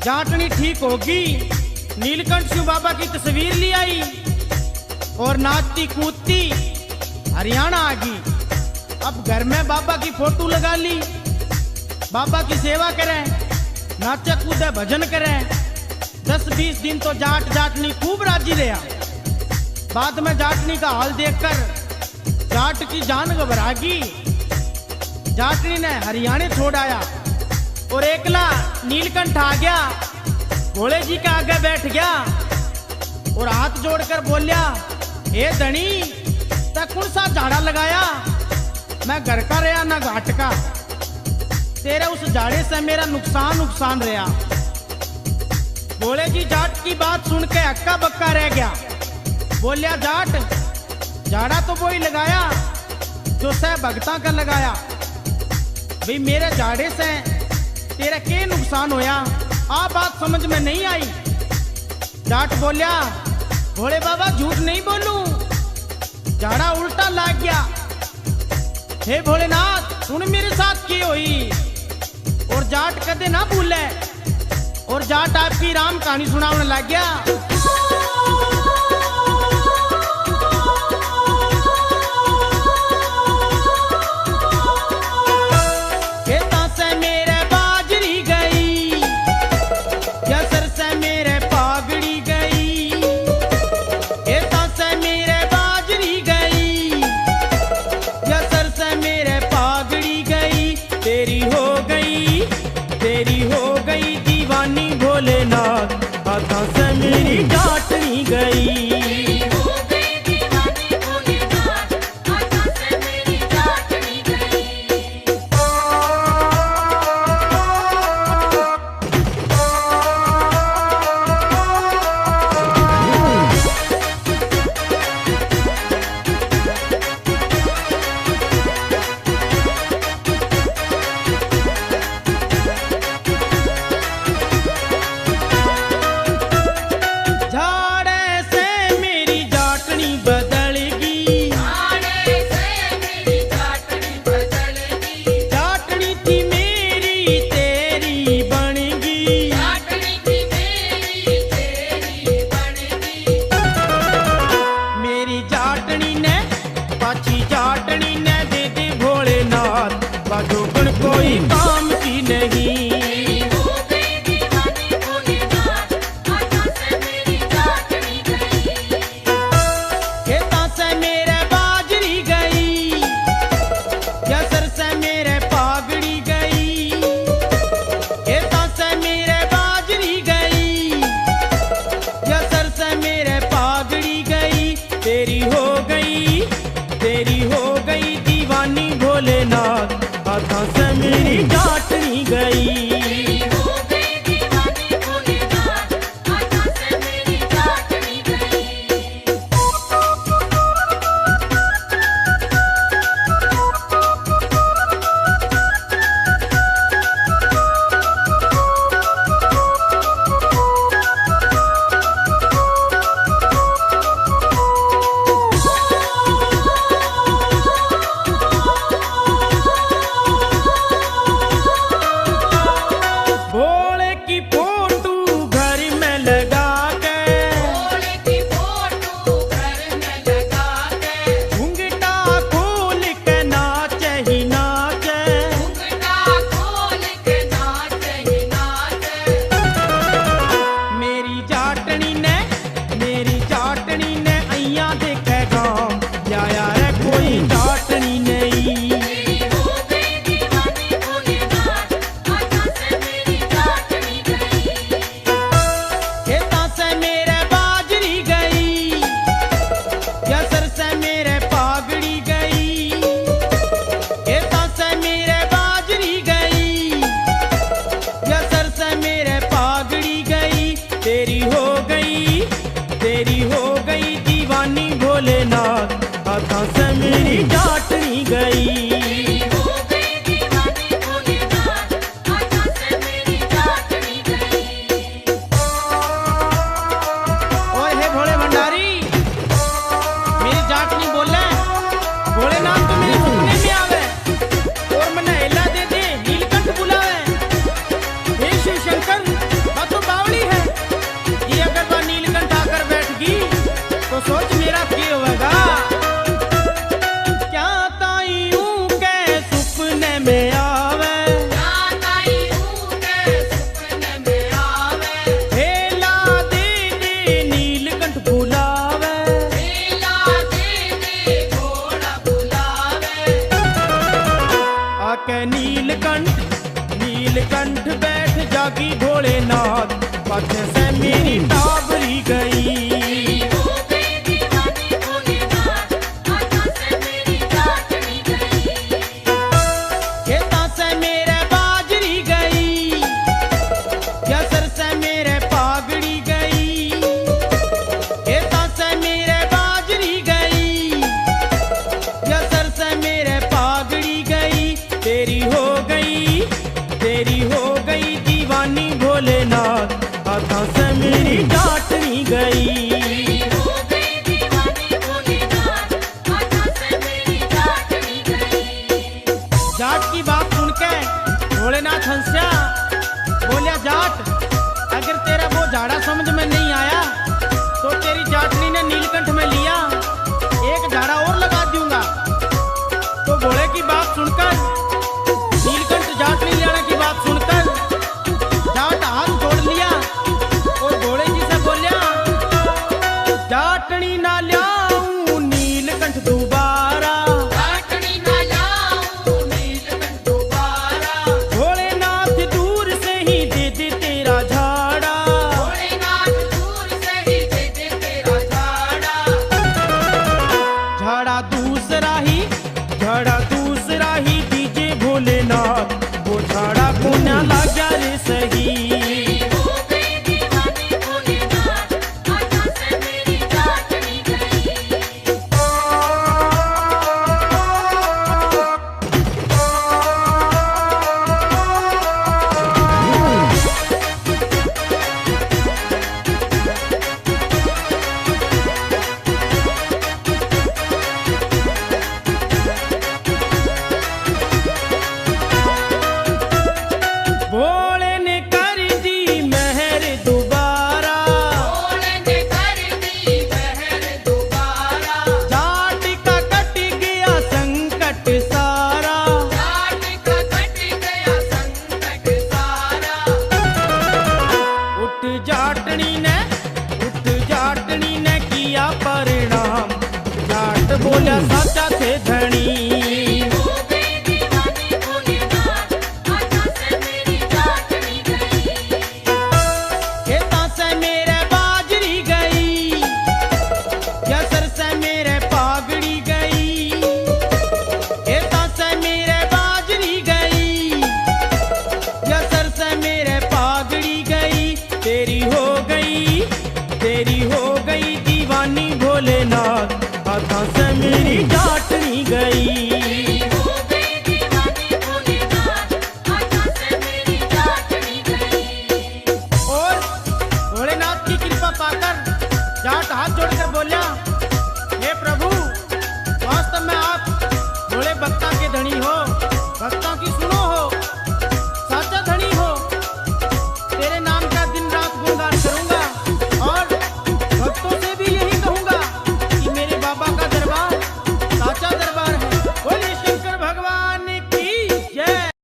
जाटनी ठीक होगी। नीलकंठ शिव बाबा की तस्वीर ले आई और नाचती कूदती हरियाणा आ गई। अब घर में बाबा की फोटो लगा ली, बाबा की सेवा करें, नाचे कूदे भजन करें। 10-20 दिन तो जाटनी खूब राजी रहा। बाद में जाटनी का हाल देखकर जाट की जान घबरा गई। जाटनी ने हरियाणा छोड़ आया और एकला नीलकंठ आ गया, भोले जी के आगे बैठ गया और हाथ जोड़कर बोलिया, हे धनी तक कौन सा झाड़ा लगाया, मैं घर का रहा ना घाट का, तेरे उस झाड़े से मेरा नुकसान रहा। भोले जी जाट की बात सुन के हक्का बक्का रह गया। बोलिया, जाट झाड़ा तो वो ही लगाया जो सह भगता का लगाया, भाई मेरे झाड़े से तेरा क्या नुकसान होया, आ बात समझ में नहीं आई। जाट बोलिया, भोले बाबा झूठ नहीं बोलूं, झाड़ा उल्टा लाग गया। हे भोलेनाथ सुन मेरे साथ की हुई। और जाट कदे ना भूले और जाट आपकी राम कहानी सुनाने लग गया। हाथों से मेरी जाटनी गई। कोई काम की नहीं। खेता से मेरे बाजरी गई, यसर से मेरे पागड़ी गई। खेता से मेरे बाजरी गई, यसर से मेरे पागड़ी गई। तेरी हो गई दीवानी भोलेनाथ, हाथों से मेरी जाटनी गई। तेरी हो गई दीवानी भोलेनाथ, हाथों से मेरी जाटनी गई। भोलेनाथ तो मेरे सपने में आवे और मने हिला दे दे, नीलकंठ बुलावे। हे शिव शंकर, बातों के नीलकंठ बैठ जागी भोलेनाथ, पाछे से मेरी टाबरी गई। भोलेनाथ हाथों से मेरी डांटनी गई। जाट की बात सुनके भोलेनाथ हंसा, बोलिया जाट अगर तेरा वो झाड़ा समझ में नहीं आया तो तेरी जाटनी ने नीलकंठ में लिया एक झाड़ा और लगा दूंगा। तो भोले की बात सुनकर